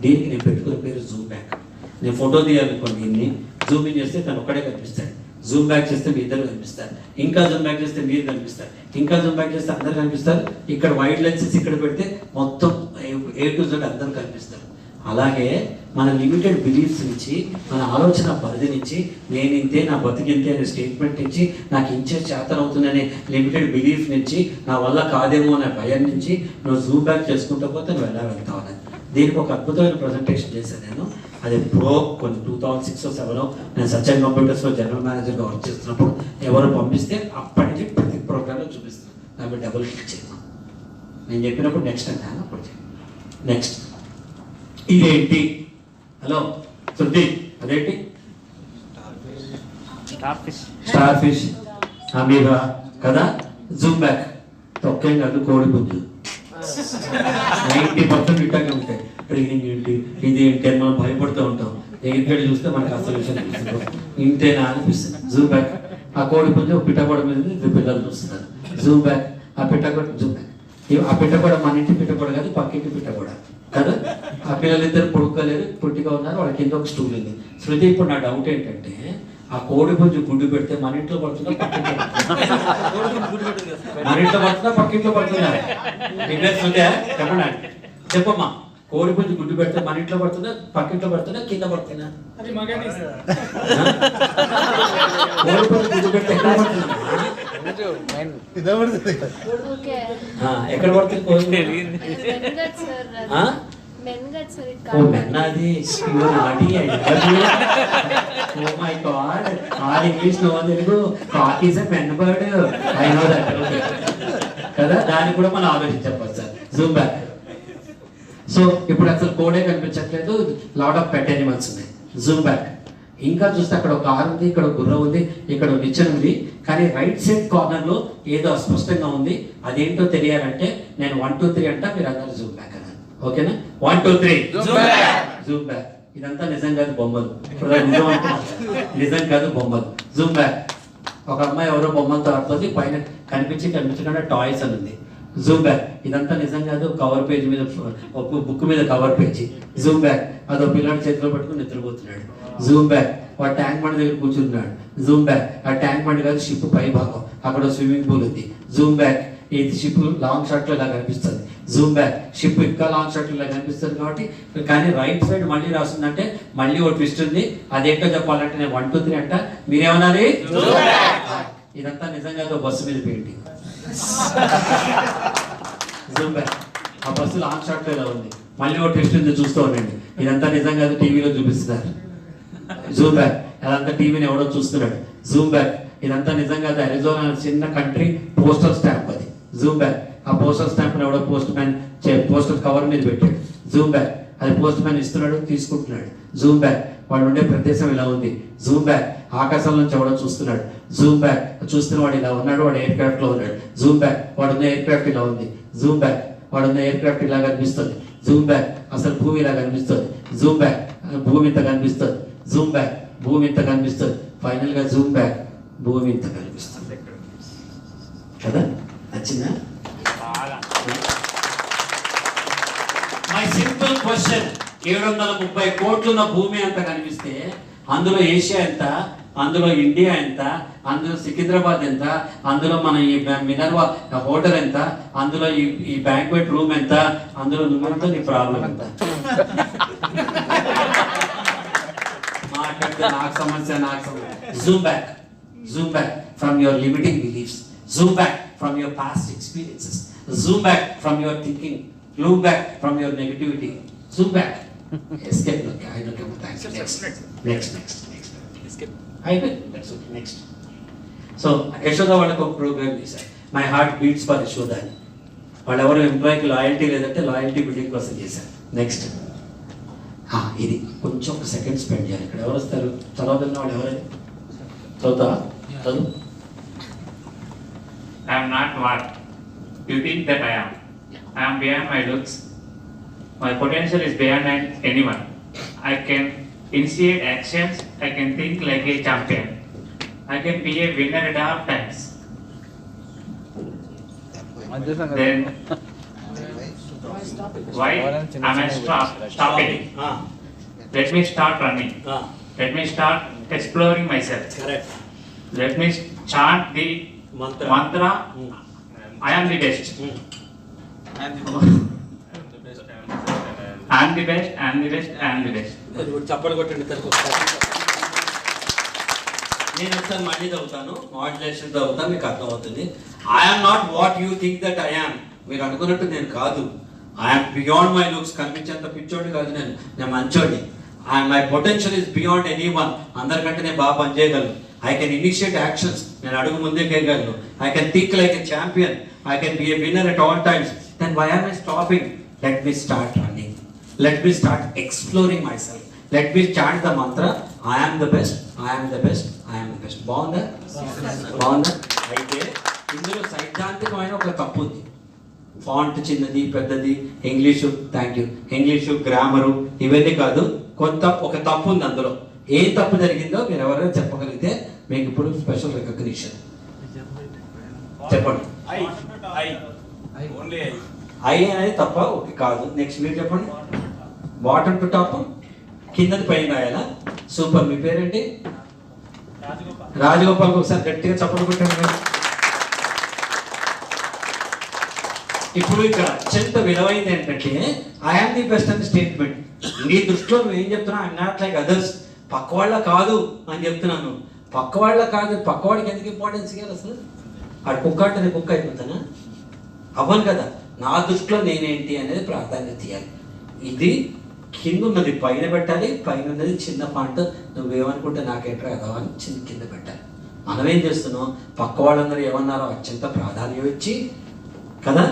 దీనికి నేను పెట్టుకునే పేరు జూమ్ బ్యాక్. నేను ఫోటో తీయాలనుకోండి, దీన్ని జూమ్ ఇన్ చేస్తే తను ఒక్కడే కనిపిస్తాడు. జూమ్ బ్యాక్ చేస్తే మీ ఇద్దరు కనిపిస్తారు. ఇంకా జూమ్ బ్యాక్ చేస్తే మీరు కనిపిస్తారు. ఇంకా జూమ్ బ్యాక్ చేస్తే అందరు కనిపిస్తారు. ఇక్కడ వైడ్ లెన్సెస్ ఇక్కడ పెడితే మొత్తం A to Z అందరూ కనిపిస్తారు. అలాగే మన లిమిటెడ్ బిలీఫ్స్ నుంచి, మన ఆలోచన పరిధి నుంచి, నేను ఇంతే, నా బతికింతే అనే స్టేట్మెంట్ నుంచి, నాకు ఇంచే చేతనవుతుందనే లిమిటెడ్ బిలీఫ్ నుంచి, నా వల్ల కాదేమో అనే భయం నుంచి నువ్వు జూమ్ బ్యాక్ చేసుకుంటూ పోతే నువ్వు ఎలా వెళ్తావు అనేది. దీనికి ఒక అద్భుతమైన ప్రజెంటేషన్ చేశాను నేను. అది కొన్ని 2006 or 2007 నేను సత్యం కంప్యూటర్స్లో జనరల్ మేనేజర్గా వర్క్ చేస్తున్నప్పుడు ఎవరు పంపిస్తే అప్పటి నుంచి ప్రతి ప్రోగ్రాంలో చూపిస్తున్నాను. దాన్ని డబుల్ క్లిక్ చేయను. నేను చెప్పినప్పుడు నెక్స్ట్ అంటే అప్పుడు నెక్స్ట్ ఇదేంటి? హలో శృతి, అదేంటి? స్టార్ ఫిష్, అమీబా కదా. జూమ్ బ్యాక్ తొక్కేం కాదు, కోడి పుంజు. 90% ఇట్టాగే ఉంటాయి. ట్రైనింగ్ ఏంటి, ఇది ఏంటి అని మనం భయపడుతూ ఉంటాం. దగ్గర చూస్తే మనకు అసలు విషయం తెలుస్తుంది. ఇంతేనా అనిపిస్తుంది. జూమ్ బ్యాక్, ఆ కోడి పుంజు పిట్టగోడ మీద పిల్లలు చూస్తున్నారు. జూమ్ బ్యాక్, ఆ పిట్టగోడ జూమ్ బ్యాక్. ఆ పిట్టగోడ మన ఇంటి పిట్టగోడ కాదు, పక్కింటి పిట్టగోడ కదా. ఆ పిల్లలిద్దరు పొడుకోలేరు, పొట్టిగా ఉన్నారు, వాళ్ళ కింద ఒక స్టూల్ ఉంది. శృతి, ఇప్పుడు నా డౌట్ ఏంటంటే, ఆ కోడి పుంజు గుడ్డు పెడితే మన ఇంట్లో పడుతుందా, పక్కింట్లో మన ఇంట్లో పడుతుందా, పక్కింట్లో పడుతుందా? శృతి చెప్పండి, చెప్పమ్మా. కోడి పుంజు గుడ్డు పెడితే మన ఇంట్లో పడుతుందా, పక్కింట్లో పడుతుందా, కింద పడుతుందా? కోడి పుంజు గుడ్డు పెడితే ఎక్కడ పడుతుందా? ఎక్కడ పడుతుంది కోడి? Oh my God! All English, no Telugu. Cock is a men bird. I know that. కదా, దాన్ని కూడా మనం ఆలోచించవచ్చు సార్. Zoom back. సో ఇప్పుడు అసలు కోడే కనిపించట్లేదు, లాట్ ఆఫ్ పెట్ యానిమల్స్ ఉన్నాయి. Zoom back. ఇంకా చూస్తే అక్కడ ఒక ఆరు ఉంది, ఇక్కడ గుర్రం ఉంది, ఇక్కడ నిచ్చెన ఉంది, కానీ రైట్ సైడ్ కార్నర్ లో ఏదో అస్పష్టంగా ఉంది. అదేంటో తెలియాలంటే నేను 1 2 3 అంటా, మీరు అందరూ జూమ్ బ్యాక్ అన్నారు. ఓకేనా? 1 2 3 జూమ్ బ్యాక్. ఇదంతా నిజం కాదు, బొమ్మలు. నిజం కాదు, బొమ్మలు. Zoom back. ఒక అమ్మాయి ఎవరో బొమ్మలతో ఆడుతుంది, పైన కనిపించకుండా టాయ్స్ అని ఉంది. Zoom back. ఇదంతా నిజం కాదు, కవర్ పేజ్ మీద, ఒక బుక్ మీద కవర్ పేజీ. Zoom back. అదో పిల్లాడి చేతిలో పట్టుకుని నిద్రపోతున్నాడు. Zoom back. వాడు ట్యాంక్ బండ్ దగ్గర కూర్చుంటున్నాడు. Zoom back. ఆ ట్యాంక్ బండ్ కాదు, షిప్ పై భాగం, అక్కడ స్విమ్మింగ్ పూల్ ఉంది. Zoom back. ఇది షిప్ లాంగ్ షాట్ లో ఇలా కనిపిస్తుంది. Zoom back. షిప్ ఇంకా లాంగ్ షాట్ లో ఇలా కనిపిస్తుంది కాబట్టి, కానీ రైట్ సైడ్ మళ్ళీ రాస్తుందంటే మళ్ళీ ఒక ట్విస్ట్ ఉంది. అదేంటో చెప్పాలంటే నేను 1 2 3 అంట, మీరేమనాలి? ఇదంతా నిజంగా బస్సు మీద పెయింటింగ్. Zoom back. ఆ బస్సు లాంగ్ షాట్ లో ఇలా ఉంది, మళ్ళీ ఒక ట్విస్ట్ ఉంది, చూస్తూ ఉండండి. ఇదంతా నిజంగా టీవీలో చూపిస్తున్నారు. Zoom back. అదంతా టీవీని ఎవడో చూస్తున్నాడు. Zoom back. ఇదంతా నిజంగా అరిజోనా చిన్న కంట్రీ పోస్టల్ స్టాంప్ అది. Zoom back. ఆ పోస్టల్ స్టాంప్ ఎవడో పోస్ట్ మ్యాన్ పోస్టల్ కవర్ మీద పెట్టాడు. Zoom back. అది పోస్ట్ మ్యాన్ ఇస్తున్నాడు, తీసుకుంటున్నాడు. Zoom back. వాడు ఉండే ప్రదేశం ఇలా ఉంది. Zoom back. ఆకాశం నుంచి ఎవడో చూస్తున్నాడు. Zoom back. చూస్తున్న వాడు ఇలా ఉన్నాడు, వాడు ఎయిర్ క్రాఫ్ట్ లో ఉన్నాడు. Zoom back. వాడున్న ఎయిర్ క్రాఫ్ట్ ఇలా ఉంది. Zoom back. వాడున్న ఎయిర్ క్రాఫ్ట్ ఇలా కనిపిస్తుంది. Zoom back. అసలు భూమి ఇలా కనిపిస్తుంది. Zoom back. భూమి ఇంత కనిపిస్తుంది. Zoom back. భూమి ఇంత కనిపిస్తుంది. ఫైనల్ గా జూమ్ బ్యాక్. భూమి ఇంత కనిపిస్తుంది కదా. నచ్చిందా? My simple question. 730 కోట్లున్న భూమి అంత కనిపిస్తే అందులో ఏషియా ఎంత, అందులో ఇండియా ఎంత, అందులో సికింద్రాబాద్ ఎంత, అందులో మన ఈ మినర్వా హోటల్ ఎంత, అందులో ఈ బ్యాంక్వెట్ రూమ్ ఎంత, అందులో నువ్వెంత, నీ ప్రాబ్లం ఎంత? మాట్లాడితే నాకు సమస్య. Zoom back. Zoom back from your limiting beliefs. Zoom back from your past experiences. Zoom back from your thinking. Zoom back from your negativity. Zoom back. Escape. Okay, I don't have thanks. Next. Escape. I will. That's okay. Next. So, Yashoda వాళ్ళకి ఒక programme చేశారు. My heart beats for Yashoda. వాళ్ళు ఎవరు ఎంప్లాయీకి loyalty లేదంటే loyalty building కోసం చేశారు. Next. ఇది కొంచెం ఒక సెకండ్ స్పెండ్ చేయాలి. ఇక్కడ ఎవరు వస్తారు? చదవగలిగిన వాళ్ళు ఎవరైనా చదువుతారా? చదువు. I am not what you think that I am. I am beyond my looks. My potential is beyond anyone. I can initiate actions. I can think like a champion. I can be a winner at all times. Then why am I stopping? Let me start running. Let me start exploring myself. Correct. Let me chant the mantra. I am the best. I am the best. చప్పట్లు కొట్టండి. నేను ఒకసారి మళ్ళీ చదువుతాను, modulation చదువుతాను, మీకు అర్థమవుతుంది. I'm not what you think that I'm. మీరు అనుకున్నట్టు నేను కాదు. I'm beyond my looks. కనిపించేంత పిచ్చోడి కాదు నేను మంచోడి. My potential is beyond anyone. అందరికంటే నేను బాగా పనిచేయగలను. I can initiate actions. నేను అడుగు ముందుకేయగలను. I can think like a champion. I can be a winner at all times. Then why am I stopping? Let me start running. Let me start exploring myself. Let me chant the mantra. I am the best. I am the best. I am the best. బాగుందా? అయితే ఇందులో సైద్ధాంతికమైన ఒక తప్పు ఉంది. Font చిన్నది పెద్దది, English, thank you, English grammar ఇవన్నీ కాదు, ఒక తప్పు ఉంది అందులో. ఏ తప్పు జరిగిందో మీరు ఎవరైనా చెప్పగలిగితే మీకు ఇప్పుడు స్పెషల్ రికగ్నిషన్. చెప్పండి. ఐ అనేది తప్ప ఓకే కాదు. నెక్స్ట్ మీరు చెప్పండి. బాటమ్ టు టాప్, కిందది పైన రాయాలా? సూపర్. మీ పేరేంటి? రాజగోపాల్. ఒకసారి గట్టిగా చప్పట్లు కొట్టండి. ఇప్పుడు ఇక్కడ అత్యంత విలువైంది ఏంటంటే ఐఎమ్ ది బెస్ట్ అనే స్టేట్మెంట్. నీ దృష్టిలో నువ్వు ఏం చెప్తున్నావు? I'm not like others. పక్కవాళ్ళ కాదు అని చెప్తున్నాను. పక్కవాళ్ళ కాదు. పక్కవాడికి ఎందుకు ఇంపార్టెన్స్ ఇవ్వాలి అసలు? ఆడు కుక్క అంటే నేను కుక్క అయిపోతానా? అవ్వను కదా. నా దృష్టిలో నేనేంటి అనేది ప్రాధాన్యత ఇవ్వాలి. ఇది కింద ఉన్నది పైన పెట్టాలి, పైన ఉన్నది చిన్న పాయింట్. నువ్వేమనుకుంటే నాకేంట్రా కదా అని చిన్న కింద పెట్టాలి. మనం ఏం చేస్తున్నాం? పక్క వాళ్ళందరూ ఏమన్నారో అత్యంత ప్రాధాన్యం ఇచ్చి కదా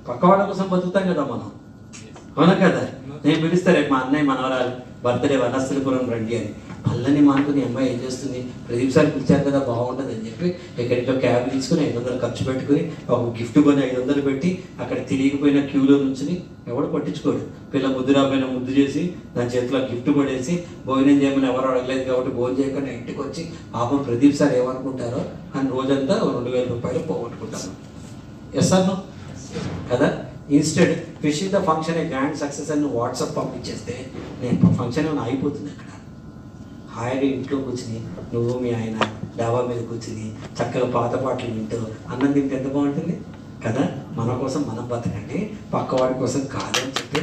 పక్క వాళ్ళ కోసం బతుకుతాం కదా మనం, అవునా కదా? నేను పిలుస్తా రేపు మా అన్నయ్య మనవరాలు బర్త్డే వనస్థలిపురం రండి అని, పళ్ళని మానుకుని అమ్మాయి ఏం చేస్తుంది, ప్రదీప్ సార్ పిలిచారు కదా బాగుంటుంది అని చెప్పి ఎక్కడికో క్యాబ్ తీసుకుని 500 ఖర్చు పెట్టుకుని ఒక గిఫ్ట్ కొని 500 పెట్టి అక్కడ తిరిగిపోయిన క్యూలో నుంచి ఎవడు పట్టించుకోడు. పిల్ల ముద్దు రాబోయిన ముద్దు చేసి దాని చేతిలో గిఫ్ట్ పడేసి భోజనం చేయమని ఎవరు అడగలేదు కాబట్టి భోజనం చేయకుండా ఇంటికి వచ్చి పాపం ప్రదీప్ సార్ ఏమనుకుంటారో అని రోజంతా 2000 రూపాయలు పోగొట్టుకుంటాను. ఎస్ అన్న కదా? Instead fish the function A grand success అని వాట్సాప్ పంపించేస్తే నేను ఫంక్షన్ ఏమైనా అయిపోతుంది అక్కడ. హాయిగా ఇంట్లో కూర్చుని నువ్వు మీ ఆయన డాబా మీద కూర్చుని చక్కగా పాత పాటలు వింటూ అన్నం తింటే ఎంత బాగుంటుంది కదా? మన కోసం మనం బతకండి, పక్కవాడి కోసం కాదని చెప్పి